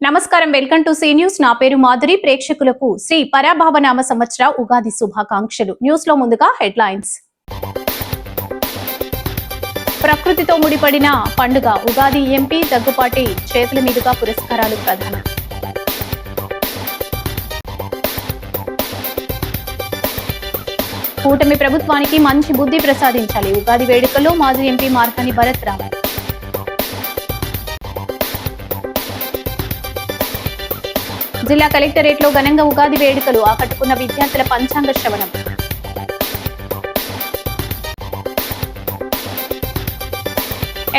నమస్కారం, welcome to C news. నా పేరు మాధురి. ప్రేక్షకులకు శ్రీ పరాభవనామ సంవత్సర ఉగాది శుభాకాంక్షలు. న్యూస్ లో ముందుగా హెడ్లైన్స్. ప్రకృతితో ముడిపడిన పండుగ ఉగాది. ఎంపీ దగ్గుపాటి చేతుల మీదుగా పురస్కారాలు ప్రదానం. కూటమి ప్రభుత్వానికి మంచి బుద్ధి ప్రసాదించాలి. ఉగాది వేడుకల్లో మాజీ ఎంపీ మార్కాని భరత్ రామ్. జిల్లా కలెక్టరేట్ లో ఘనంగా ఉగాది వేడుకలు. ఆకట్టుకున్న విద్యార్థుల పంచాంగ శ్రవణం.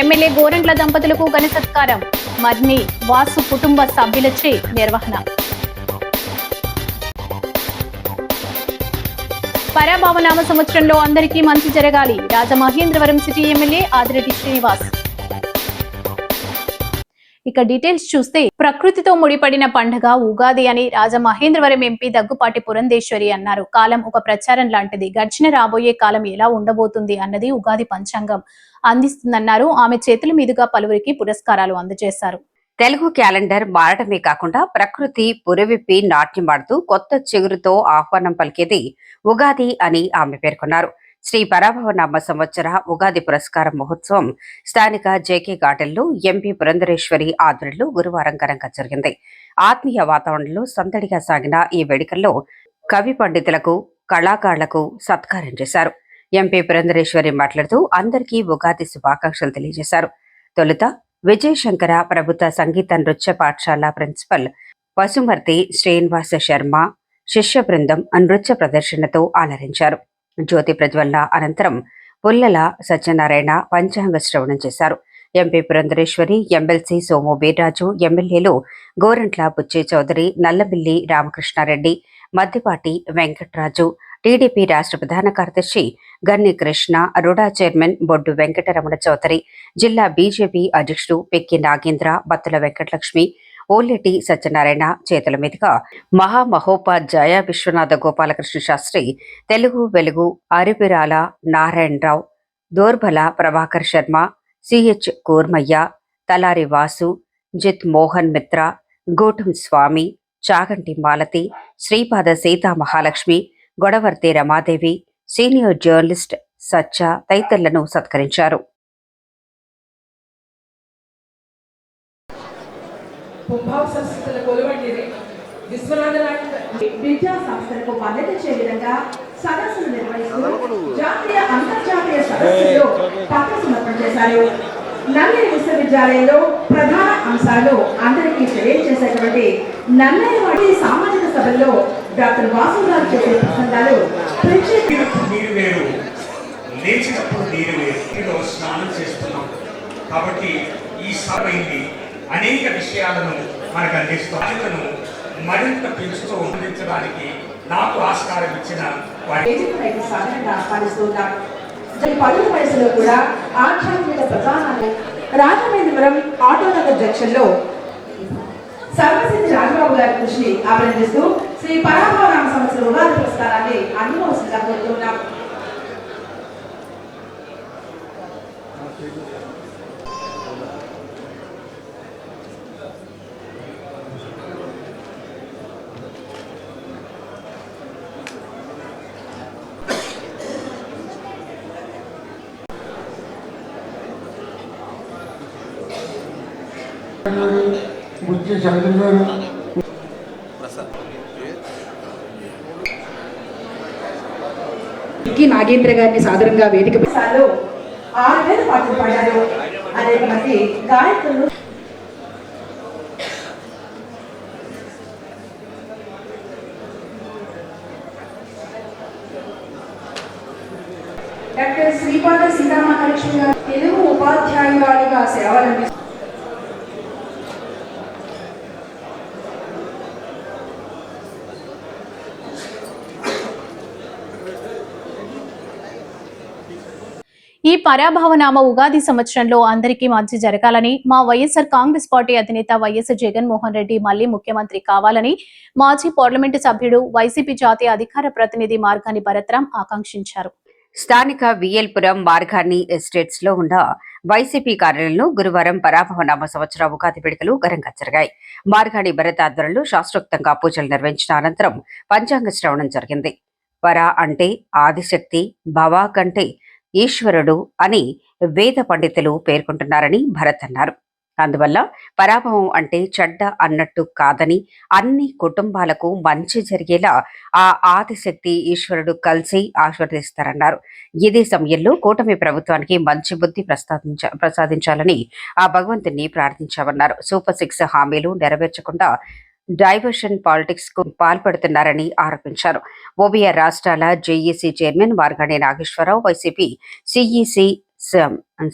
ఎమ్మెల్యే గోరంట్ల దంపతులకు ఘన సత్కారం. మర్ని వాసు కుటుంబ సభ్యులచే నిర్వహణ. పరాభవనామ సంవత్సరంలో అందరికీ మంచి జరగాలి. Rajamahendravaram city MLA Adireddy Srinivas. ఇక డీటెయిల్స్ చూస్తే, ప్రకృతితో ముడిపడిన పండుగ ఉగాది అని రాజమహేంద్రవరం ఎంపీ దగ్గుపాటి పురంధేశ్వరి అన్నారు. కాలం ఒక ప్రచారం లాంటిది. గడిచిన రాబోయే కాలం ఎలా ఉండబోతుంది అన్నది ఉగాది పంచాంగం అందిస్తుందన్నారు. ఆమె చేతుల మీదుగా పలువురికి పురస్కారాలు అందజేశారు. తెలుగు క్యాలెండర్ మారడమే కాకుండా ప్రకృతి పురవిప్పి నాట్యమాడుతూ కొత్త చిగురుతో ఆహ్వానం పలికేది ఉగాది అని ఆమె పేర్కొన్నారు. శ్రీ పరాభవనామ సంవత్సర ఉగాది పురస్కార మహోత్సవం స్థానిక జేకే గార్డెన్లో ఎంపీ పురంధరేశ్వరి ఆధ్వర్యంలో గురువారం ఘనంగా జరిగింది. ఆత్మీయ వాతావరణంలో సందడిగా సాగిన ఈ వేడుకల్లో కవి పండితులకు, కళాకారులకు సత్కారం చేశారు. ఎంపీ పురంధరేశ్వరి మాట్లాడుతూ అందరికీ ఉగాది శుభాకాంక్షలు తెలియజేశారు. తొలుత విజయశంకర ప్రభుత్వ సంగీత నృత్య పాఠశాల ప్రిన్సిపల్ పశుమర్తి శ్రీనివాస శర్మ శిష్య బృందం నృత్య ప్రదర్శనతో అలరించారు. జ్యోతి ప్రజ్వలన అనంతరం పుల్లల సత్యనారాయణ పంచాంగ శ్రవణం చేశారు. ఎంపీ పురంధరేశ్వరి, ఎమ్మెల్సీ సోము వీర్రాజు, ఎమ్మెల్యేలు గోరంట్ల బుచ్చి చౌదరి, నల్లమిల్లి రామకృష్ణారెడ్డి, మద్దిపాటి వెంకట్రాజు, టీడీపీ రాష్ట్ర ప్రధాన కార్యదర్శి గన్ని కృష్ణ, రుడా చైర్మన్ బొడ్డు వెంకటరమణ చౌదరి, జిల్లా బీజేపీ అధ్యక్షుడు పెక్కి నాగేంద్ర, బత్తుల వెంకటలక్ష్మి, ఓల్లెటి సత్యనారాయణ చేతుల మీదుగా మహామహోపాధ్యాయ విశ్వనాథ గోపాలకృష్ణ శాస్త్రి, తెలుగు వెలుగు అరిపిరాల నారాయణరావు, దోర్బల ప్రభాకర్ శర్మ, సిహెచ్ కూర్మయ్య, తలారి వాసు, జిత్ మోహన్ మిత్ర, గూటం స్వామి, చాగంటి మాలతి, శ్రీపాద సీతా మహాలక్ష్మి, గొడవర్తి రమాదేవి, సీనియర్ జర్నలిస్ట్ సచ్చ తదితరులను సత్కరించారు. విద్యా సంస్థలకు మద్దతు ఇచ్చే విధంగా సదస్సులు నిర్వహిస్తూ జాతీయ అంతర్జాతీయ సదస్సుల్లో పత్ర సమర్పణ చేశారు. నన్నయ్య విశ్వవిద్యాలయంలో ప్రధాన అంశాలు అందరికీ తెలియజేసేటువంటి నన్నయ్య వాటి సామాజిక సభల్లో డాక్టర్ వాసుగారు చేసే ప్రసంగాలు లేచినప్పుడు నీరు వేరు స్నానం చేస్తున్నాం కాబట్టి ఈ సభైంది అనేక విషయాలను మనకు అందిస్తూ మరింత పెంచుతూ అందించడానికి నాకు ఆస్కారం ఇచ్చిన సాధనంగా ఆహ్వానిస్తున్నాం. 10 వయసులో కూడా ఆధ్యాత్మిక ప్రధానాన్ని రాజమహేంద్రవరం ఆటోనగర్ జంక్షన్ లో సర్వసిద్ధి రాజబాబు గారి కృషిని అభినందిస్తూ శ్రీ పరాభవనామ సంవత్సర ఉగాది పురస్కారాన్ని అందుకోవాల్సిందిగా కోరుతున్నాం. నాగేంద్ర గారిని సాధారణంగా వేదిక 6,000 పాటలు పాడారు. అనేక మంది గాయకులు డాక్టర్ శ్రీపాద సీతామహాలక్ష్మి గారు తెలుగు ఉపాధ్యాయురాలిగా సేవలందిస్తారు. ఈ పరాభవనామ ఉగాది సంవత్సరంలో అందరికీ మంచి జరగాలని, మా వైఎస్ఆర్ కాంగ్రెస్ పార్టీ అధినేత వైఎస్ జగన్మోహన్ రెడ్డి మళ్లీ ముఖ్యమంత్రి కావాలని మాజీ పార్లమెంటు సభ్యుడు వైసీపీ జాతీయ అధికార ప్రతినిధి మార్కాని భరత్ రామ్ ఆకాంక్షించారు. స్థానిక విఎల్పురం మార్గాన్ని ఎస్టేట్స్ లో ఉన్న వైసీపీ కార్యాలయంలో గురువారం పరాభవ నామ సంవత్సర ఉగాది వేడుకలు ఘనంగా జరిగాయి. మార్గాడి భరత్ ఆధ్వర్యంలో శాస్త్రోక్తంగా పూజలు నిర్వహించిన అనంతరం పంచాంగ శ్రవణం జరిగింది. పర అంటే ఆదిశక్తి, భవ కంటే ఈశ్వరుడు అని వేద పండితులు పేర్కొంటున్నారని భరత్ అన్నారు. అందువల్ల పరాభవం అంటే చెడ్డ అన్నట్టు కాదని, అన్ని కుటుంబాలకు మంచి జరిగేలా ఆ ఆదిశక్తి ఈశ్వరుడు కలిసి ఆశీర్వదిస్తారన్నారు. ఇదే సమయంలో కూటమి ప్రభుత్వానికి మంచి బుద్ధి ప్రసాదించాలని ఆ భగవంతుని ప్రార్థించామన్నారు. సూపర్ 6 హామీలు నెరవేర్చకుండా డైవర్షన్ పాలిటిక్స్ కు పాల్పడుతున్నారని ఆరోపించారు. ఓబీఆర్ రాష్ట్రాల JEC chairman Margadi Nageswararao, YCP CEC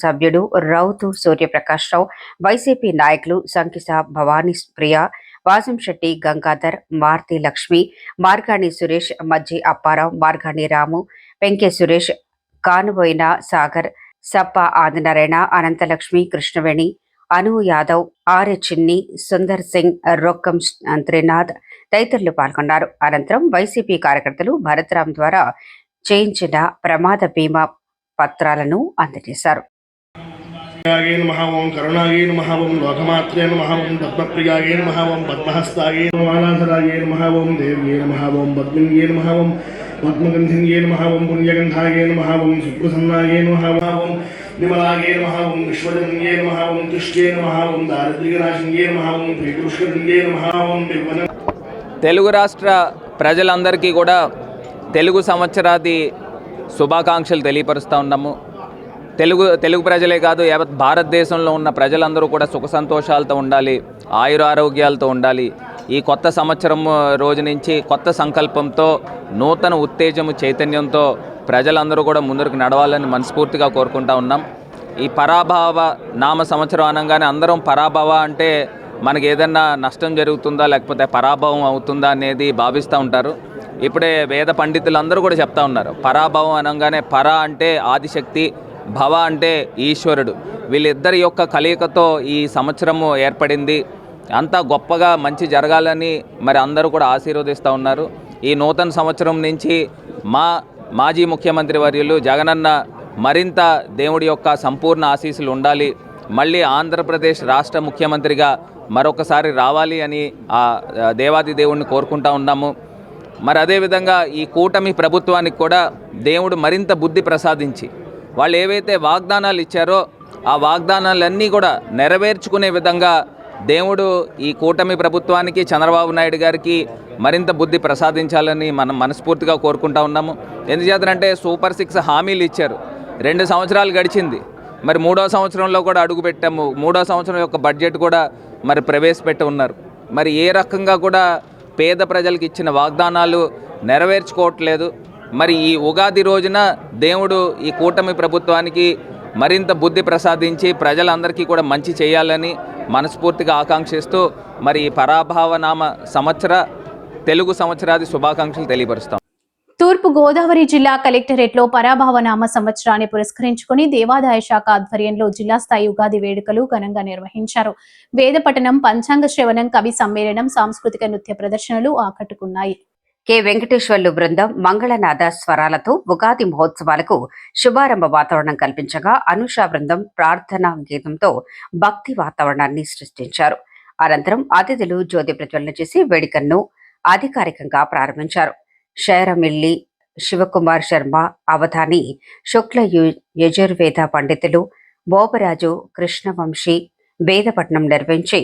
సభ్యుడు రౌతు సూర్యప్రకాష్ రావు, వైసీపీ నాయకులు సంకిస భవానీ ప్రియ, వాసంశెట్టి గంగాధర్, మార్తి లక్ష్మి, మార్గాణి సురేష్, మజ్జి అప్పారావు, మార్గాణి రాము, వెంకే సురేష్, కానుబోయిన సాగర్, సప్ప ఆదినారాయణ, అనంతలక్ష్మి, కృష్ణవేణి, అను యాదవ్, ఆర్య చిన్ని, సుందర్ సింగ్, రొక్కం త్రినాథ్ తదితరులు పాల్గొన్నారు. అనంతరం వైసీపీ కార్యకర్తలు భరత్రామ్ ద్వారా చేయించిన ప్రమాద బీమా పత్రాలను అందజేశారు. ఓం కరుణాయే నమః, ఓం లోకమాత్రే నమః, ఓం పద్మప్రియాయే నమః, ఓం పద్మహస్తాయే నమః, మాలాధరాయే నమః, ఓం దేవ్యే నమః, ఓం పద్మిన్యే నమః, ఓం పద్మగంధిన్యే నమః, ఓం పుణ్యగంధాయే నమః, ఓం సుప్రసన్నాయే నమః, ఓం విమలాయే నమః, ఓం విశ్వజన్యే నమః, ఓం తుష్ట్యే నమః, ఓం దారిద్ర్యనాశిన్యే నమః, ఓం ప్రీతుష్కరించే నమః, ఓం వివన. తెలుగు రాష్ట్ర ప్రజలందరికీ కూడా తెలుగు సంవత్సరాది శుభాకాంక్షలు తెలియపరుస్తూ ఉన్నాము. తెలుగు ప్రజలే కాదు, యావత్ భారతదేశంలో ఉన్న ప్రజలందరూ కూడా సుఖ సంతోషాలతో ఉండాలి, ఆయురారోగ్యాలతో ఉండాలి. ఈ కొత్త సంవత్సరం రోజు నుంచి కొత్త సంకల్పంతో, నూతన ఉత్తేజము, చైతన్యంతో ప్రజలందరూ కూడా ముందుకు నడవాలని మనస్ఫూర్తిగా కోరుకుంటా ఉన్నాం. ఈ పరాభవ నామ సంవత్సరం అనగానే అందరం పరాభవ అంటే మనకి ఏదన్నా నష్టం జరుగుతుందా లేకపోతే పరాభవం అవుతుందా అనేది భావిస్తూ ఉంటారు. ఇప్పుడే వేద పండితులు అందరూ కూడా చెప్తా ఉన్నారు, పరాభవం అనగానే పర అంటే ఆదిశక్తి, భవ అంటే ఈశ్వరుడు, వీళ్ళిద్దరి యొక్క కలయికతో ఈ సంవత్సరము ఏర్పడింది. అంతా గొప్పగా మంచి జరగాలని మరి అందరూ కూడా ఆశీర్వదిస్తూ ఉన్నారు. ఈ నూతన సంవత్సరం నుంచి మాజీ ముఖ్యమంత్రి వర్యులు జగనన్న మరింత దేవుడి యొక్క సంపూర్ణ ఆశీస్సులు ఉండాలి, మళ్ళీ ఆంధ్రప్రదేశ్ రాష్ట్ర ముఖ్యమంత్రిగా మరొకసారి రావాలి అని ఆ దేవాది దేవుణ్ణి కోరుకుంటా ఉన్నాము. మరి అదేవిధంగా ఈ కూటమి ప్రభుత్వానికి కూడా దేవుడు మరింత బుద్ధి ప్రసాదించి వాళ్ళు ఏవైతే వాగ్దానాలు ఇచ్చారో ఆ వాగ్దానాలన్నీ కూడా నెరవేర్చుకునే విధంగా దేవుడు ఈ కూటమి ప్రభుత్వానికి, చంద్రబాబు నాయుడు గారికి మరింత బుద్ధి ప్రసాదించాలని మనం మనస్ఫూర్తిగా కోరుకుంటా ఉన్నాము. ఎందుచేతనంటే సూపర్ 6 హామీలు ఇచ్చారు, 2 సంవత్సరాలు గడిచింది, మరి 3వ సంవత్సరంలో కూడా అడుగు పెట్టాము. 3వ సంవత్సరం యొక్క బడ్జెట్ కూడా మరి ప్రవేశపెట్టి ఉన్నారు. మరి ఏ రకంగా కూడా పేద ప్రజలకు ఇచ్చిన వాగ్దానాలు నెరవేర్చుకోవట్లేదు. మరి ఈ ఉగాది రోజున దేవుడు ఈ కూటమి ప్రభుత్వానికి మరింత బుద్ధి ప్రసాదించి ప్రజలందరికీ కూడా మంచి చేయాలని మనస్ఫూర్తిగా ఆకాంక్షిస్తూ మరి ఈ పరాభవనామ తెలుగు సంవత్సరాది శుభాకాంక్షలు తెలియపరుస్తాం. తూర్పు గోదావరి జిల్లా కలెక్టరేట్లో పరాభవనామ సంవత్సరాన్ని పురస్కరించుకుని దేవాదాయ శాఖ ఆధ్వర్యంలో జిల్లా స్థాయి ఉగాది వేడుకలు ఘనంగా నిర్వహించారు. వేద పఠనం, పంచాంగ శ్రవణం, కవి సమ్మేళనం, సాంస్కృతిక నృత్య ప్రదర్శనలు ఆకట్టుకున్నాయి. కె వెంకటేశ్వర్లు బృందం మంగళనాద స్వరాలతో ఉగాది మహోత్సవాలకు శుభారంభ వాతావరణం కల్పించగా, అనుష బృందం ప్రార్థనా గీతంతో భక్తి వాతావరణాన్ని సృష్టించారు. అనంతరం అతిథులు జ్యోతి ప్రజ్వలన చేసి వేడుకలను అధికారికంగా ప్రారంభించారు. శైరమిల్లి శివకుమార్ శర్మ, అవధాని శుక్ల యజుర్వేద పండితులు బోబరాజు కృష్ణవంశీ వేదపట్నం నిర్వహించి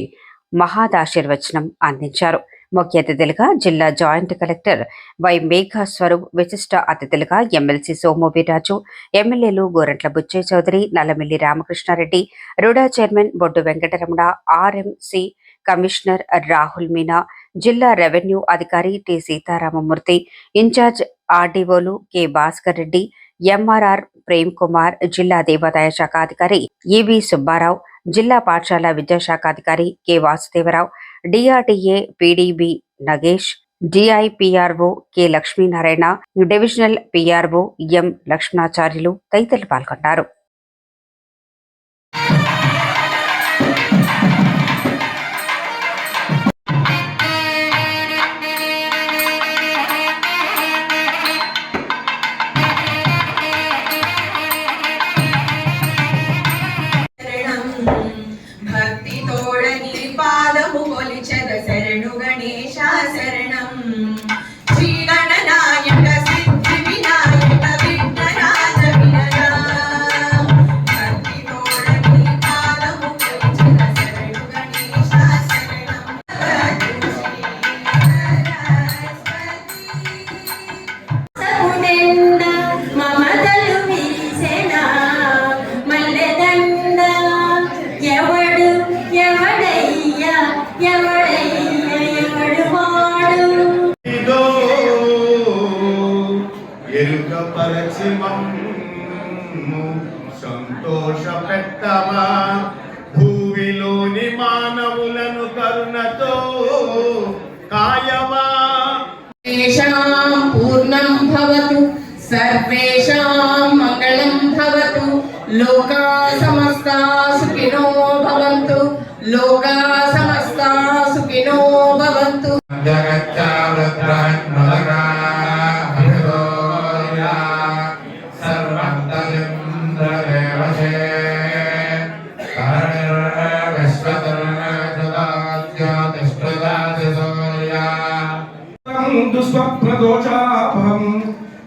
మహాదాశీర్వచనం అందించారు. ముఖ్య అతిథులుగా జిల్లా జాయింట్ కలెక్టర్ వై మేఘస్వరూప్, విశిష్ట అతిథులుగా ఎమ్మెల్సీ సోము వీర్రాజు, ఎమ్మెల్యేలు Gorantla Butchaiah Chowdary, Nallamilli Ramakrishnareddy, RUDA chairman Boddu Venkataramana, RMC commissioner Rahul Meena, జిల్లా రెవెన్యూ అధికారి టి సీతారామమూర్తి, ఇన్ఛార్జ్ ఆర్డీఓలు కె భాస్కర్ రెడ్డి, ఎంఆర్ఆర్ ప్రేమ్ కుమార్, జిల్లా దేవాదాయ శాఖ అధికారి ఈవి సుబ్బారావు, జిల్లా పాఠశాల విద్యాశాఖ అధికారి K Vasudevarao, DRDA PD B Nagesh, DIPRO K Lakshminarayana, divisional PRO M Lakshmanacharyulu తదితరులు పాల్గొన్నారు. సంతోష పెట్టవా భూమిలోని మానవులను కరుణతో కాయవా. పూర్ణం భవతు సర్వేషాం మంగళం భవతు లోకా సమస్తా సుఖినో భవంతు లోకా సమస్తా సుఖినో భవంతు. దుస్వప్నదోషాపహం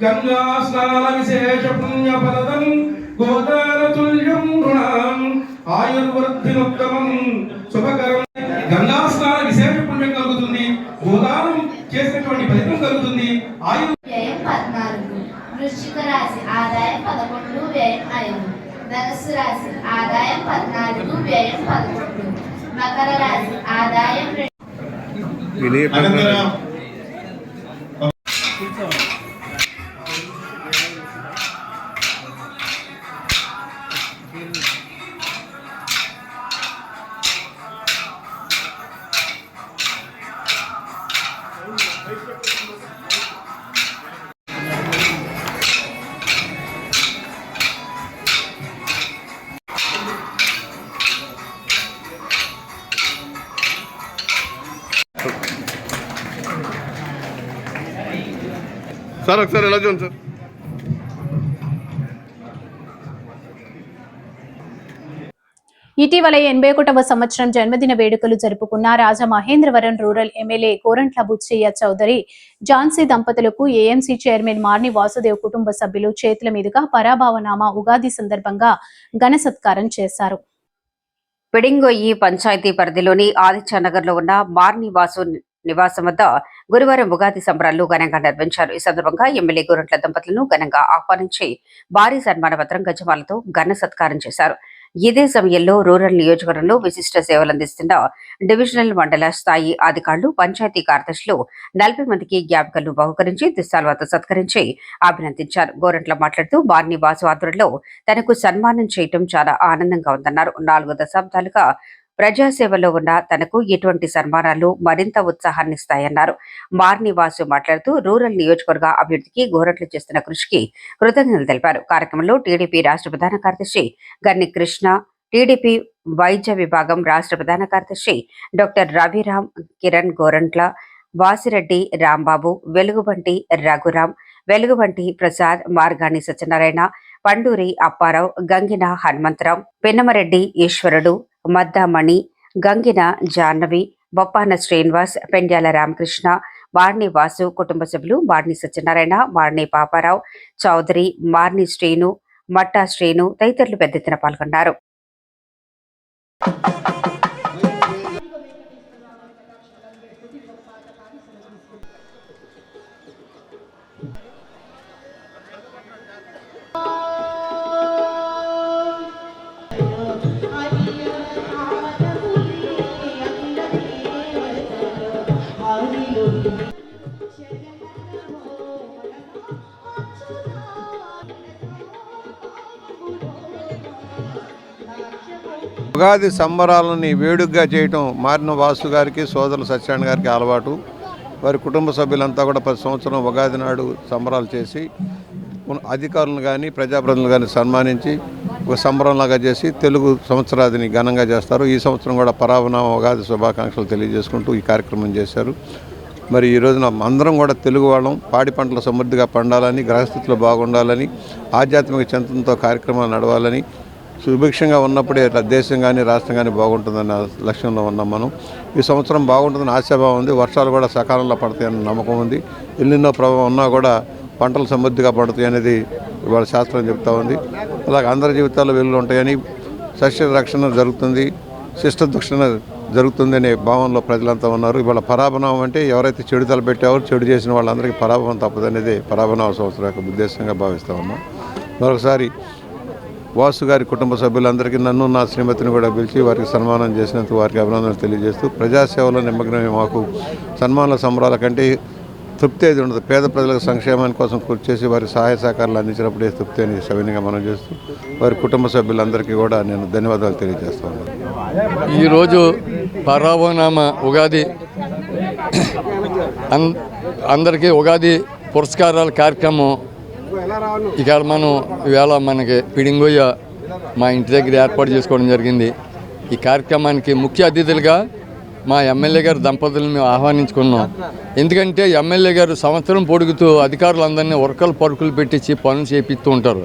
గంగా స్నాన విశేష పుణ్యఫలదం గోదానతుల్యం రుణాం ఆయుర్వర్ధినోత్తమం శుభకరం. గంగా స్నాన విశేష పుణ్యం కలుగుతుంది, గోదానం చేసినటువంటి ఫలితం కలుగుతుంది. వ్యయం 14, వృశ్చిక రాశి ఆదాయం 11, వ్యయం 5. ధనుస్సు రాశి ఆదాయం 14, వ్యయం 11. మకర రాశి ఆదాయం 2. సార్ ఒకసారి ఎలా చూడండి సార్. ఇటీవల 81వ సంవత్సరం జన్మదిన వేడుకలు జరుపుకున్న రాజమహేంద్రవరం రూరల్ ఎమ్మెల్యే కోరంట్ల బుచ్చయ్య చౌదరి ఝాన్సీ దంపతులకు ఏఎంసీ చైర్మన్ మార్ని వాసుదేవ్ కుటుంబ సభ్యులు చేతుల మీదుగా పరాభవనామా ఉగాది సందర్భంగా ఘన సత్కారం చేశారు. పిడింగొయ్యి పంచాయతీ పరిధిలోని ఆదిత్యనగర్లో ఉన్న మార్ని వాసు నివాసం వద్ద గురువారం ఉగాది సంబరాలు ఘనంగా నిర్వహించారు. ఈ సందర్భంగా ఎమ్మెల్యే గోరంట్ల దంపతులను ఘనంగా ఆహ్వానించి భారీ సన్మాన పత్రం గజమాలతో ఘన సత్కారం చేశారు. ఇదే సమయంలో రూరల్ నియోజకవర్గంలో విశిష్ట సేవలందిస్తున్న డివిజనల్ మండల స్థాయి అధికారులు, పంచాయతీ కార్యదర్శులు 40 మందికి జ్ఞాపికలను బహుకరించి దుస్తాల్వాతో సత్కరించి అభినందించారు. గోరంట్ల మాట్లాడుతూ మార్ని వాసు ఆధ్వర్యంలో తనకు సన్మానం చేయటం చాలా ఆనందంగా ఉందన్నారు. 4 దశాబ్దాలుగా ప్రజాసేవలో ఉన్న తనకు ఇటువంటి సన్మానాలు మరింత ఉత్సాహాన్నిస్తాయన్నారు. మార్ని వాసు మాట్లాడుతూ రూరల్ నియోజకవర్గ అభివృద్ధికి గోరంట్లు చేస్తున్న కృషికి కృతజ్ఞతలు తెలిపారు. కార్యక్రమంలో టీడీపీ రాష్ట్ర ప్రధాన కార్యదర్శి గన్ని కృష్ణ, టీడీపీ వైద్య విభాగం రాష్ట్ర ప్రధాన కార్యదర్శి డాక్టర్ రవిరామ్, కిరణ్ గోరంట్ల, వాసిరెడ్డి రాంబాబు, వెలుగుబంటి రఘురాం, వెలుగుబంటి ప్రసాద్, మార్గాని సత్యనారాయణ, పండూరి అప్పారావు, గంగిన హనుమంతరావు, పిన్నమరెడ్డి ఈశ్వరుడు, మద్దామణి, గంగిన జాహ్నవి, బొప్పాన శ్రీనివాస్, పెండ్యాల రామకృష్ణ, మార్ని వాసు కుటుంబ సభ్యులు మార్ని సత్యనారాయణ, మార్ని పాపారావు చౌదరి, మార్ని శ్రీను, మట్టా శ్రీను తదితరులు పెద్ద ఎత్తున పాల్గొన్నారు. ఉగాది సంబరాలని వేడుకగా చేయటం మారిన వాసు గారికి, సోదరులు సత్యనారాయణ గారికి అలవాటు. వారి కుటుంబ సభ్యులంతా కూడా ప్రతి సంవత్సరం ఉగాది నాడు సంబరాలు చేసి అధికారులను కానీ ప్రజాప్రతినిధులు కానీ సన్మానించి ఒక సంబరంలాగా చేసి తెలుగు సంవత్సరాదిని ఘనంగా చేస్తారు. ఈ సంవత్సరం కూడా పరాభవనామ ఉగాది శుభాకాంక్షలు తెలియజేసుకుంటూ ఈ కార్యక్రమం చేశారు. మరి ఈ రోజున అందరం కూడా తెలుగు వాళ్ళం పాడి పంటలు సమృద్ధిగా పండాలని, గ్రహస్థితిలో బాగుండాలని, ఆధ్యాత్మిక చింతనతో కార్యక్రమాలు నడవాలని, సుభిక్షంగా ఉన్నప్పుడే దేశం కానీ రాష్ట్రం కానీ బాగుంటుందన్న లక్ష్యంలో ఉన్నాం మనం. ఈ సంవత్సరం బాగుంటుందని ఆశాభావం ఉంది. వర్షాలు కూడా సకాలంలో పడతాయన్న నమ్మకం ఉంది. ఎల్లినో ప్రభావం ఉన్నా కూడా పంటలు సమృద్ధిగా పడతాయి అనేది ఇవాళ శాస్త్రం చెప్తా ఉంది. అలాగే అందరి జీవితాల్లో వెలుగులు ఉంటాయని, సస్య రక్షణ జరుగుతుంది, శిష్ట దక్షిణ జరుగుతుంది అనే భావనలో ప్రజలంతా ఉన్నారు. ఇవాళ పరాభవనం అంటే ఎవరైతే చెడు తలపెట్టారో చెడు చేసిన వాళ్ళందరికీ పరాభవం తప్పదనేది పరాభవనామ సంవత్సరం యొక్క ఉద్దేశంగా భావిస్తూ ఉన్నాం. మరొకసారి వాసు గారి కుటుంబ సభ్యులందరికీ, నన్ను నా శ్రీమతిని కూడా పిలిచి వారికి సన్మానం చేసినందుకు వారికి అభినందనలు తెలియజేస్తూ, ప్రజాసేవలో నిమగ్నమే మాకు సన్మానాల సంబరాల కంటే తృప్తి అయితే ఉండదు. పేద ప్రజలకు సంక్షేమాని కోసం కృషి చేసి వారి సహాయ సహకారాలు అందించినప్పుడే తృప్తి అని సవినీయంగా మనం చేస్తూ వారి కుటుంబ సభ్యులందరికీ కూడా నేను ధన్యవాదాలు తెలియజేస్తా ఉన్నాను. ఈరోజు పరాభవనామ ఉగాది అందరికీ ఉగాది పురస్కారాల కార్యక్రమం ఇక్కడ మనం ఈవేళ మనకి పిడింగొయ్య మా ఇంటి దగ్గర ఏర్పాటు చేసుకోవడం జరిగింది. ఈ కార్యక్రమానికి ముఖ్య అతిథులుగా మా ఎమ్మెల్యే గారు దంపతులను మేము ఆహ్వానించుకున్నాం. ఎందుకంటే ఎమ్మెల్యే గారు సంవత్సరం పొడుగుతూ అధికారులందరినీ ఉరకలు పరుకులు పెట్టించి పనులు చేపిస్తూ ఉంటారు.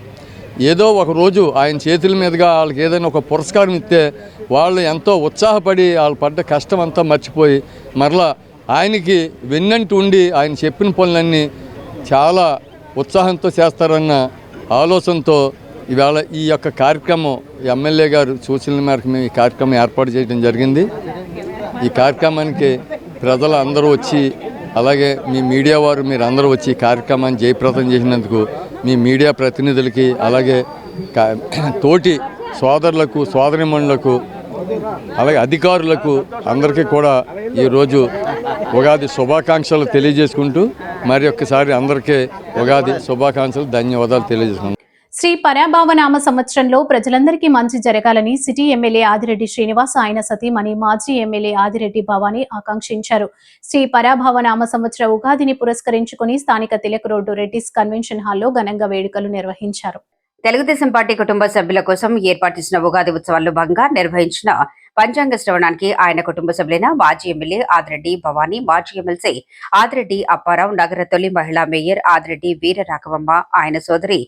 ఏదో ఒక రోజు ఆయన చేతుల మీదుగా వాళ్ళకి ఏదైనా ఒక పురస్కారం ఇస్తే వాళ్ళు ఎంతో ఉత్సాహపడి వాళ్ళు పడ్డ కష్టం అంతా మర్చిపోయి మరలా ఆయనకి వెన్నంటి ఉండి ఆయన చెప్పిన పనులన్నీ చాలా ఉత్సాహంతో చేస్తారన్న ఆలోచనతో ఇవాళ ఈ యొక్క కార్యక్రమం ఎమ్మెల్యే గారు సూచనల మేరకు మేము ఈ కార్యక్రమం ఏర్పాటు చేయడం జరిగింది. ఈ కార్యక్రమానికి ప్రజలు అందరూ వచ్చి అలాగే మీ మీడియా వారు మీరు అందరూ వచ్చి ఈ కార్యక్రమాన్ని జయప్రదం చేసినందుకు మీ మీడియా ప్రతినిధులకి అలాగే తోటి సోదరులకు సోదరిమణులకు అలాగే అధికారులకు అందరికీ కూడా ఈరోజు ఉగాది శుభాకాంక్షలు తెలియజేసుకుంటూ మరి ఒక్కసారి అందరికీ ఉగాది శుభాకాంక్షలు ధన్యవాదాలు తెలియజేసుకుంటాం. శ్రీ పరాభవనామ సంవత్సరంలో ప్రజలందరికీ మంచి జరగాలని సిటీ ఎమ్మెల్యే ఆదిరెడ్డి శ్రీనివాస్ ఆయన సతీమణి మాజీ ఎమ్మెల్యే ఆదిరెడ్డి భవానీ ఆకాంక్షించారు. శ్రీ పరాభవనామ సంవత్సర ఉగాదిని పురస్కరించుకుని స్థానిక తిలక్ రోడ్డు రెడ్డిస్ కన్వెన్షన్ హాల్లో ఘనంగా వేడుకలు నిర్వహించారు. తెలుగుదేశం పార్టీ కుటుంబ సభ్యుల కోసం ఏర్పాటు చేసిన ఉగాది ఉత్సవాల్లో భాగంగా నిర్వహించిన పంచాంగ శ్రవణానికి ఆయన కుటుంబ సభ్యులైన మాజీ ఎమ్మెల్యే ఆదిరెడ్డి భవానీ, మాజీ ఎమ్మెల్సీ ఆదిరెడ్డి అప్పారావు, నగర తొలి మహిళా మేయర్ ఆదిరెడ్డి వీర రాఘవమ్మ, ఆయన సోదరి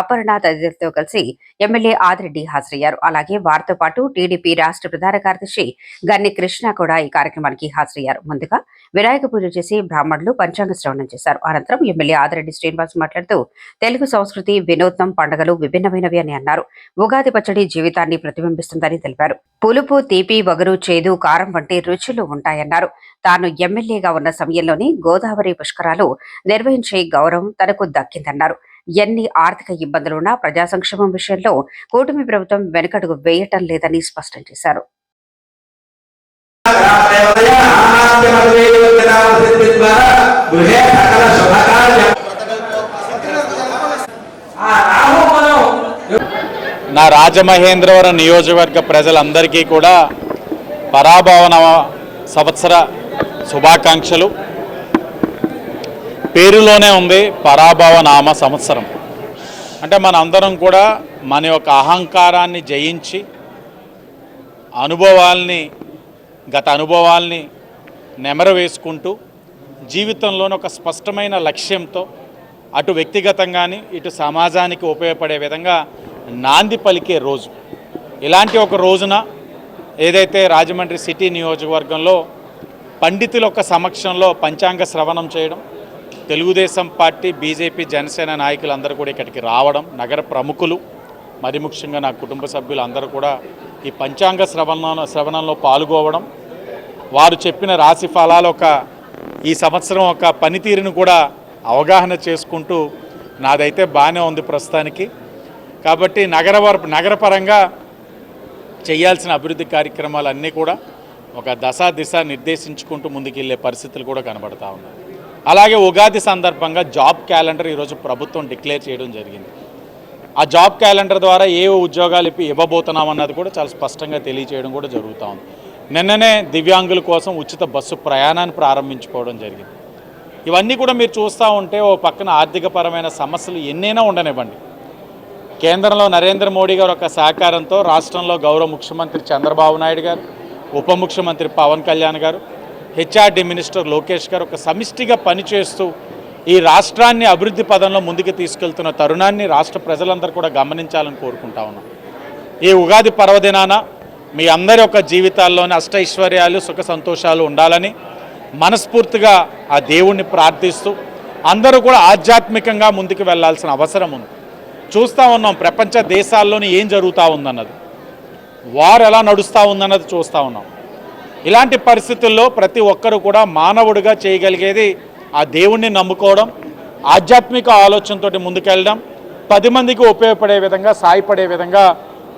అపర్ణ తదితరులతో కలిసి ఎమ్మెల్యే ఆదిరెడ్డి హాజరయ్యారు. అలాగే వారితో పాటు టీడీపీ రాష్ట్ర ప్రధాన కార్యదర్శి గన్ని కృష్ణ కూడా ఈ కార్యక్రమానికి హాజరయ్యారు. ముందుగా వినాయక పూజ చేసి బ్రాహ్మణులు పంచాంగ శ్రవణం చేశారు. అనంతరం ఎమ్మెల్యే ఆదిరెడ్డి శ్రీనివాస్ మాట్లాడుతూ తెలుగు సంస్కృతి, వినూత్నం, పండుగలు విభిన్నమైనవి అని అన్నారు. ఉగాది పచ్చడి జీవితాన్ని ప్రతిబింబిస్తుందని తెలిపారు. పులుపు, తీపి, వగరు, చేదు, కారం వంటి రుచులు ఉంటాయన్నారు. తాను ఎమ్మెల్యేగా ఉన్న సమయంలోనే గోదావరి పుష్కరాలు నిర్వహించే గౌరవం తనకు దక్కిందన్నారు. ఎన్ని ఆర్థిక ఇబ్బందులున్నా ప్రజా సంక్షేమం విషయంలో కూటమి ప్రభుత్వం వెనుకడుగు వేయటం లేదని స్పష్టం చేశారు. నా రాజమహేంద్రవరం నియోజకవర్గ ప్రజలందరికీ కూడా పరాభవన సంవత్సర శుభాకాంక్షలు. పేరులోనే ఉంది పరాభవనామ సంవత్సరం. అంటే మన అందరం కూడా మన యొక్క అహంకారాన్ని జయించి గత అనుభవాల్ని నెమరవేసుకుంటూ జీవితంలోని ఒక స్పష్టమైన లక్ష్యంతో అటు వ్యక్తిగతంగాని ఇటు సమాజానికి ఉపయోగపడే విధంగా నాంది పలికే రోజు. ఇలాంటి ఒక రోజున ఏదైతే రాజమండ్రి సిటీ నియోజకవర్గంలో పండితుల యొక్క సమక్షంలో పంచాంగ శ్రవణం చేయడం, తెలుగుదేశం పార్టీ, బీజేపీ, జనసేన నాయకులందరూ కూడా ఇక్కడికి రావడం, నగర ప్రముఖులు మరి ముఖ్యంగా నా కుటుంబ సభ్యులు అందరూ కూడా ఈ పంచాంగ శ్రవణంలో పాల్గొవడం, వారు చెప్పిన రాశి ఫలాలు ఈ సంవత్సరం ఒక పనితీరును కూడా అవగాహన చేసుకుంటూ నాదైతే బాగానే ఉంది ప్రస్తుతానికి. కాబట్టి నగరపరంగా చేయాల్సిన అభివృద్ధి కార్యక్రమాలన్నీ కూడా ఒక దిశ నిర్దేశించుకుంటూ ముందుకెళ్లే పరిస్థితులు కూడా కనబడతా ఉన్నాయి. అలాగే ఉగాది సందర్భంగా జాబ్ క్యాలెండర్ ఈరోజు ప్రభుత్వం డిక్లేర్ చేయడం జరిగింది. ఆ జాబ్ క్యాలెండర్ ద్వారా ఏ ఉద్యోగాలు ఇవ్వబోతున్నాం అన్నది కూడా చాలా స్పష్టంగా తెలియజేయడం కూడా జరుగుతూ ఉంది. నిన్ననే దివ్యాంగుల కోసం ఉచిత బస్సు ప్రయాణాన్ని ప్రారంభించుకోవడం జరిగింది. ఇవన్నీ కూడా మీరు చూస్తూ ఉంటే ఓ పక్కన ఆర్థికపరమైన సమస్యలు ఎన్నైనా ఉండనివ్వండి, కేంద్రంలో నరేంద్ర మోడీ గారు ఒక సహకారంతో రాష్ట్రంలో గౌరవ ముఖ్యమంత్రి చంద్రబాబు నాయుడు గారు, ఉప ముఖ్యమంత్రి పవన్ కళ్యాణ్ గారు, హెచ్ఆర్డీ మినిస్టర్ లోకేష్ గారు ఒక సమిష్టిగా పనిచేస్తూ ఈ రాష్ట్రాన్ని అభివృద్ధి పదంలో ముందుకు తీసుకెళ్తున్న తరుణాన్ని రాష్ట్ర ప్రజలందరూ కూడా గమనించాలని కోరుకుంటా ఉన్నాం. ఈ ఉగాది పర్వదినాన మీ అందరి యొక్క జీవితాల్లోని అష్టైశ్వర్యాలు, సుఖ సంతోషాలు ఉండాలని మనస్ఫూర్తిగా ఆ దేవుణ్ణి ప్రార్థిస్తూ అందరూ కూడా ఆధ్యాత్మికంగా ముందుకు వెళ్లాల్సిన అవసరం ఉంది. చూస్తూ ఉన్నాం ప్రపంచ దేశాల్లోని ఏం జరుగుతూ ఉందన్నది, వారు ఎలా నడుస్తూ ఉందన్నది చూస్తూ ఉన్నాం. ఇలాంటి పరిస్థితుల్లో ప్రతి ఒక్కరూ కూడా మానవుడిగా చేయగలిగేది ఆ దేవుణ్ణి నమ్ముకోవడం, ఆధ్యాత్మిక ఆలోచనతోటి ముందుకెళ్ళడం, 10 మందికి ఉపయోగపడే విధంగా, సాయపడే విధంగా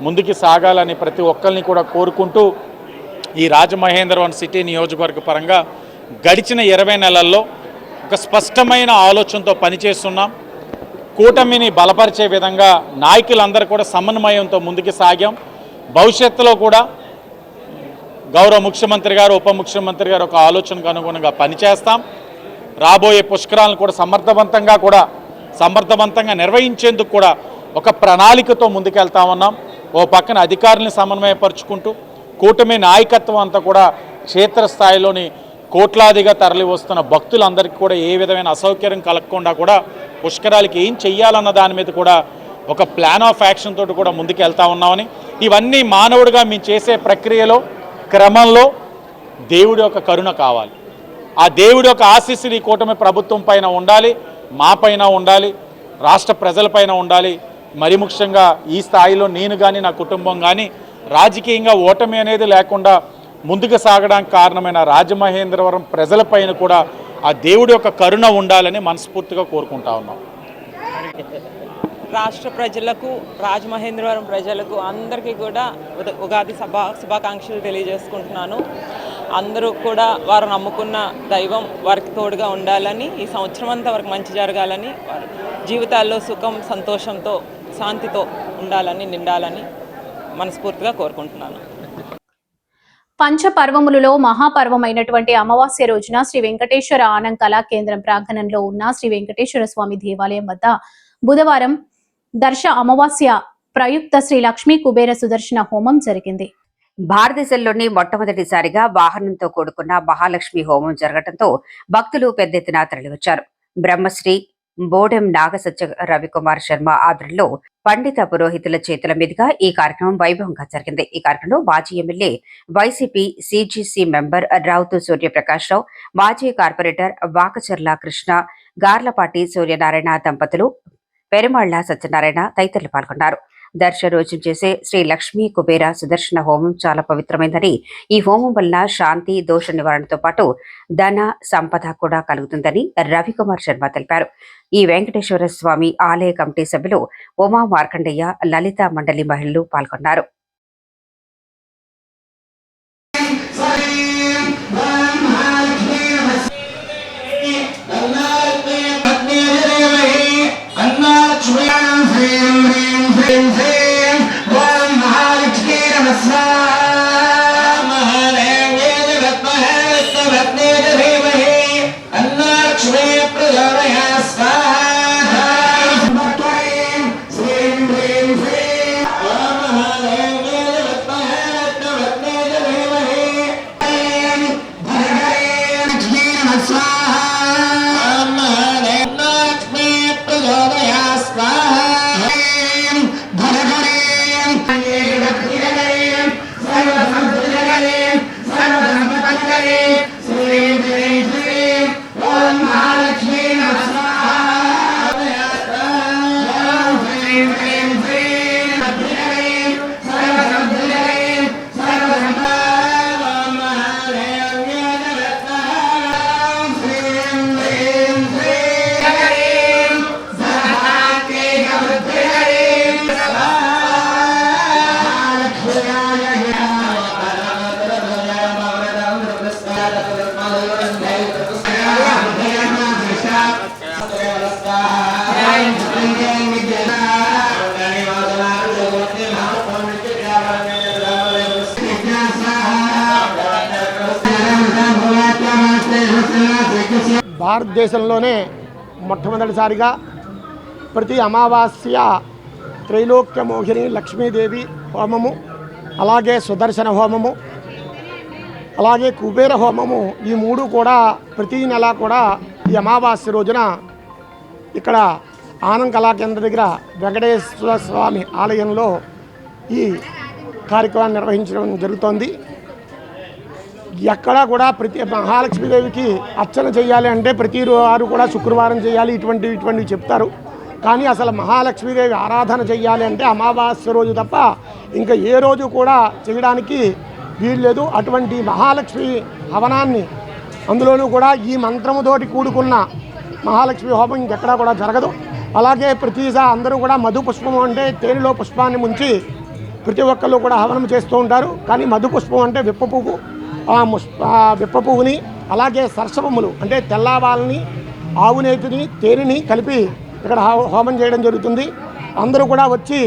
ముందుకు సాగాలని ప్రతి ఒక్కరిని కూడా కోరుకుంటూ ఈ రాజమహేంద్రవరం సిటీ నియోజకవర్గ పరంగా గడిచిన 20 నెలల్లో ఒక స్పష్టమైన ఆలోచనతో పనిచేస్తున్నాం. కూటమిని బలపరిచే విధంగా నాయకులందరూ కూడా సమన్వయంతో ముందుకు సాగాం. భవిష్యత్తులో కూడా గౌరవ ముఖ్యమంత్రి గారు, ఉప ముఖ్యమంత్రి గారు ఒక ఆలోచనకు అనుగుణంగా పనిచేస్తాం. రాబోయే పుష్కరాలను కూడా సమర్థవంతంగా నిర్వహించేందుకు కూడా ఒక ప్రణాళికతో ముందుకెళ్తా ఉన్నాం. ఓ పక్కన అధికారులను సమన్వయపరుచుకుంటూ కూటమి నాయకత్వం అంతా కూడా క్షేత్రస్థాయిలోని కోట్లాదిగా తరలి వస్తున్న భక్తులందరికీ కూడా ఏ విధమైన అసౌకర్యం కలగకుండా కూడా పుష్కరాలకి ఏం చెయ్యాలన్న దాని మీద కూడా ఒక ప్లాన్ ఆఫ్ యాక్షన్ తోటి కూడా ముందుకెళ్తా ఉన్నామని, ఇవన్నీ మానవుడిగా మేము చేసే ప్రక్రియలో క్రమంలో దేవుడి యొక్క కరుణ కావాలి. ఆ దేవుడి యొక్క ఆశీస్సులు ఈ కూటమి ప్రభుత్వం పైన ఉండాలి, మా పైన ఉండాలి, రాష్ట్ర ప్రజలపైన ఉండాలి. మరి ముఖ్యంగా ఈ స్థాయిలో నేను కానీ నా కుటుంబం కానీ రాజకీయంగా ఓటమి అనేది లేకుండా ముందుకు సాగడానికి కారణమైన రాజమహేంద్రవరం ప్రజలపైన కూడా ఆ దేవుడి యొక్క కరుణ ఉండాలని మనస్ఫూర్తిగా కోరుకుంటా ఉన్నాం. రాష్ట్ర ప్రజలకు, రాజమహేంద్రవరం ప్రజలకు అందరికీ కూడా ఉగాది శుభాకాంక్షలు తెలియజేసుకుంటున్నాను. అందరూ కూడా వారు నమ్ముకున్న దైవం వారికి తోడుగా ఉండాలని, ఈ సంవత్సరం అంతా వారికి మంచి జరగాలని, వారి జీవితాల్లో సుఖం, సంతోషంతో, శాంతితో ఉండాలని, నిండాలని మనస్ఫూర్తిగా కోరుకుంటున్నాను. పంచపర్వములలో మహాపర్వమైనటువంటి అమావాస్య రోజున శ్రీ వెంకటేశ్వర ఆనంద్ కళా కేంద్రం ప్రాంగణంలో ఉన్న శ్రీ వెంకటేశ్వర స్వామి దేవాలయం వద్ద బుధవారం దర్శ అమావాస్య ప్రయుక్త శ్రీ లక్ష్మీ కుబేర సుదర్శన హోమం జరిగింది. భారతదేశంలోని మొట్టమొదటిసారిగా వాహనంతో కూడుకున్న మహాలక్ష్మి హోమం జరగడంతో భక్తులు పెద్ద ఎత్తున తరలివచ్చారు. బ్రహ్మశ్రీ బోడెం నాగసత్య రవికుమార్ శర్మ ఆధ్వర్యంలో పండిత పురోహితుల చేతుల మీదుగా ఈ కార్యక్రమం వైభవంగా జరిగింది. ఈ కార్యక్రమంలో మాజీ MLA, YCP CGC member రావుతు Suryaprakash రావు, మాజీ కార్పొరేటర్ వాకచర్ల కృష్ణ, గార్లపాటి సూర్యనారాయణ దంపతులు, పెరుమాళ్ల సత్యనారాయణ తదితరులు పాల్గొన్నారు. దర్శ రోజు చేసే శ్రీ లక్ష్మీ కుబేర సుదర్శన హోమం చాలా పవిత్రమైందని, ఈ హోమం వలన శాంతి, దోష నివారణతో పాటు ధన సంపద కూడా కలుగుతుందని రవికుమార్ శర్మ తెలిపారు. ఈ వెంకటేశ్వర స్వామి ఆలయ కమిటీ సభ్యులు ఉమా మార్కండేయ, లలిత మండలి మహిళలు పాల్గొన్నారు. భారతదేశంలోనే మొట్టమొదటిసారిగా ప్రతి అమావాస్య త్రైలోక్యమోహిని లక్ష్మీదేవి హోమము, అలాగే సుదర్శన హోమము, అలాగే కుబేర హోమము, ఈ మూడు కూడా ప్రతి నెల కూడా ఈ అమావాస్య రోజున ఇక్కడ ఆనంద్ కళాకేంద్ర దగ్గర వెంకటేశ్వర స్వామి ఆలయంలో ఈ కార్యక్రమాన్ని నిర్వహించడం జరుగుతోంది. ఎక్కడా కూడా ప్రతి మహాలక్ష్మీదేవికి అర్చన చేయాలి అంటే ప్రతి వారు కూడా శుక్రవారం చేయాలి, ఇటువంటివి చెప్తారు. కానీ అసలు మహాలక్ష్మీదేవి ఆరాధన చేయాలి అంటే అమావాస్య రోజు తప్ప ఇంకా ఏ రోజు కూడా చేయడానికి వీల్లేదు. అటువంటి మహాలక్ష్మి హవనాన్ని, అందులోనూ కూడా ఈ మంత్రముతోటి కూడుకున్న మహాలక్ష్మి హోమం ఇంకెక్కడా కూడా జరగదు. అలాగే ప్రతిసారి అందరూ కూడా మధు పుష్పం అంటే తేనెలో పుష్పాన్ని ముంచి ప్రతి ఒక్కళ్ళు కూడా హవనం చేస్తూ ఉంటారు. కానీ మధు పుష్పం అంటే విప్ప పువ్వు, విప్ప పువ్వుని, అలాగే సర్షపములు అంటే తెల్లవాళ్ళని ఆవు నేతిని తేనెని కలిపి ఇక్కడ హోమం చేయడం జరుగుతుంది. అందరూ కూడా వచ్చి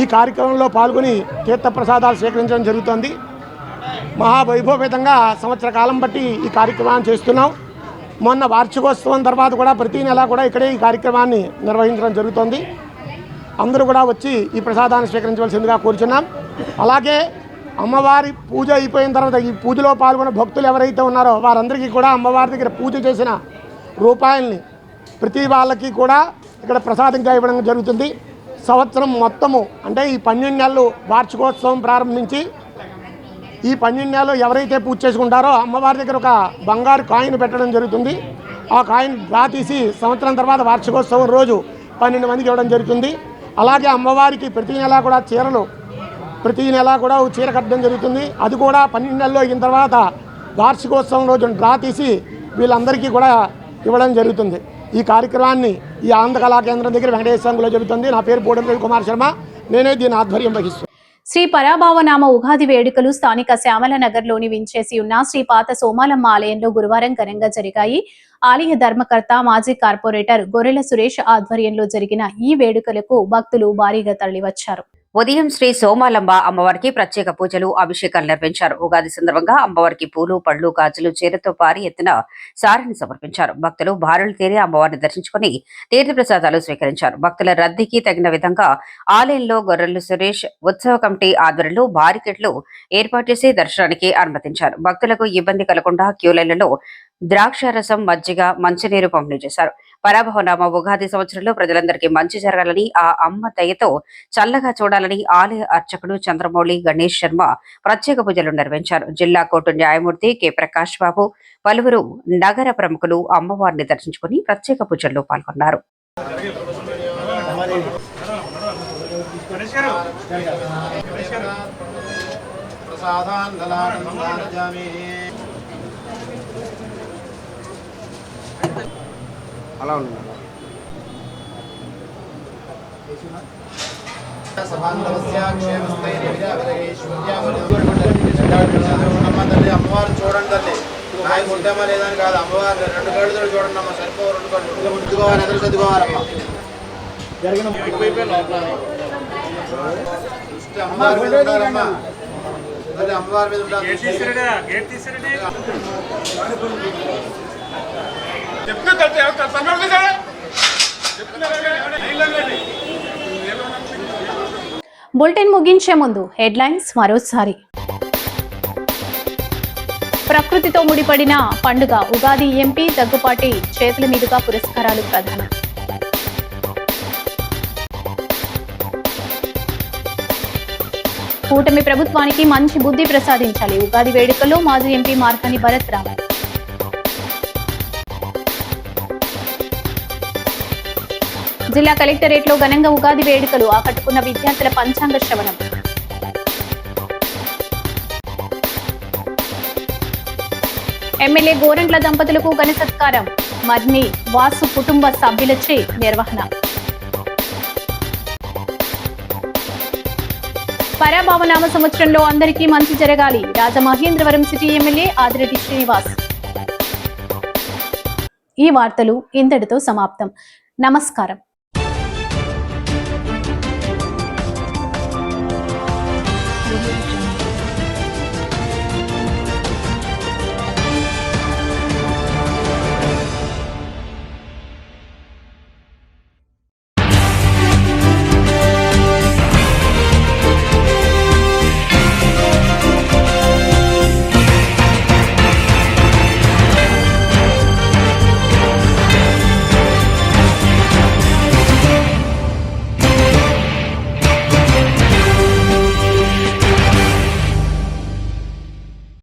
ఈ కార్యక్రమంలో పాల్గొని తీర్థప్రసాదాలు స్వీకరించడం జరుగుతుంది. మహావైభవేతంగా సంవత్సర కాలం బట్టి ఈ కార్యక్రమాన్ని చేస్తున్నాం. మొన్న వార్షికోత్సవం తర్వాత కూడా ప్రతి నెల కూడా ఇక్కడే ఈ కార్యక్రమాన్ని నిర్వహించడం జరుగుతుంది. అందరూ కూడా వచ్చి ఈ ప్రసాదాన్ని స్వీకరించవలసిందిగా కోరుచున్నాం. అలాగే అమ్మవారి పూజ అయిపోయిన తర్వాత ఈ పూజలో పాల్గొన్న భక్తులు ఎవరైతే ఉన్నారో వారందరికీ కూడా అమ్మవారి దగ్గర పూజ చేసిన రూపాయల్ని ప్రతి వాళ్ళకి కూడా ఇక్కడ ప్రసాదంగా ఇవ్వడం జరుగుతుంది. సంవత్సరం మొత్తము అంటే ఈ 12 నెలలు వార్షికోత్సవం ప్రారంభించి ఈ 12 నెలలు ఎవరైతే పూజ చేసుకుంటారో అమ్మవారి దగ్గర ఒక బంగారు కాయిన్ పెట్టడం జరుగుతుంది. ఆ కాయిన్ డ్రా తీసి సంవత్సరం తర్వాత వార్షికోత్సవం రోజు 12 మందికి ఇవ్వడం జరుగుతుంది. అలాగే అమ్మవారికి ప్రతి నెల కూడా చీరలు ప్రతి నెల కూడా చీర కట్టడం జరుగుతుంది. అది కూడా 12 నెలలు అయిన తర్వాత వార్షికోత్సవం రోజు డ్రా తీసి వీళ్ళందరికీ కూడా ఇవ్వడం జరుగుతుంది. ఈ కార్యక్రమాన్ని ఈ ఆనంద కళా కేంద్రం దగ్గర వెంకటేశ్వరంలో జరుగుతుంది. నా పేరు బోడెం రవికుమార్ శర్మ. నేనే దీని ఆధ్వర్యం వహిస్తున్నాను. శ్రీ పరాభావనామ ఉగాది వేడుకలు స్థానిక శ్యామల నగర్లోని వించేసి ఉన్న శ్రీ పాత సోమాలమ్మ ఆలయంలో గురువారం ఘనంగా జరిగాయి. ఆలయ ధర్మకర్త మాజీ కార్పొరేటర్ గొర్రెల సురేష్ ఆధ్వర్యంలో జరిగిన ఈ వేడుకలకు భక్తులు భారీగా తరలివచ్చారు. ఉదయం శ్రీ సోమాలమ్మ అమ్మవారికి ప్రత్యేక పూజలు అభిషేకాలు నిర్వహించారు. ఉగాది సందర్భంగా అమ్మవారికి పూలు పళ్ళు గాజులు చీరతో భారీ ఎత్తున సారిని సమర్పించారు. భక్తులు బారులు తీరి అమ్మవారిని దర్శించుకుని తీర్థప్రసాదాలు స్వీకరించారు. భక్తుల రద్దీకి తగిన విధంగా ఆలయంలో గొర్రెల సురేష్ ఉత్సవ కమిటీ ఆధ్వర్యంలో బారికెట్లు ఏర్పాటు చేసి దర్శనానికి అనుమతించారు. భక్తులకు ఇబ్బంది కలగకుండా క్యూలైన్లలో ద్రాక్షారసం మజ్జిగ మంచినీరు పంపిణీ చేశారు. పరాభవనామ ఉగాది సంవత్సరంలో ప్రజలందరికీ మంచి జరగాలని ఆ అమ్మ దయతో చల్లగా చూడాలని ఆలయ అర్చకుడు చంద్రమౌళి గణేష్ శర్మ ప్రత్యేక పూజలు నిర్వహించారు. జిల్లా కోర్టు న్యాయమూర్తి కె ప్రకాష్ బాబు పలువురు నగర ప్రముఖులు అమ్మవారిని దర్శించుకుని ప్రత్యేక పూజల్లో పాల్గొన్నారు. అలా ఉంది అమ్మవారు చూడండి తల్లి నాయకు ఉంటామా లేదని కాదు అమ్మవారు 2 కళ్ళతో చూడండి అమ్మ సరిపో 2 కళ్ళు ముద్దుకోవాలి ఎదురు చదువుకోవాలమ్మా అమ్మవారి మీద ఉండాలమ్మా అమ్మవారి మీద ఉండాలి. బులెటిన్ ముగించే ముందు హెడ్లైన్స్ మరోసారి. ప్రకృతితో ముడిపడిన పండుగ ఉగాది ఎంపీ దగ్గుపాటి చేతుల మీదుగా పురస్కారాలు ప్రదానం. కూటమి ప్రభుత్వానికి మంచి బుద్ధి ప్రసాదించాలి ఉగాది వేడుకల్లో మాజీ ఎంపీ మార్కని భరత్ రామ్. జిల్లా కలెక్టరేట్ లో ఘనంగా ఉగాది వేడుకలు ఆకట్టుకున్న విద్యార్థుల పంచాంగ శ్రవణం. ఎమ్మెల్యే గోరంట్ల దంపతులకు ఘన సత్కారం మర్ని వాసు కుటుంబ సభ్యులచే నిర్వహణ. పరాభవనామ సంవత్సరంలో అందరికీ మంచి జరగాలి రాజమహేంద్రవరం సిటీ ఎమ్మెల్యే ఆదిరెడ్డి శ్రీనివాస్. ఈ వార్తలు ఇంతటితో సమాప్తం. నమస్కారం.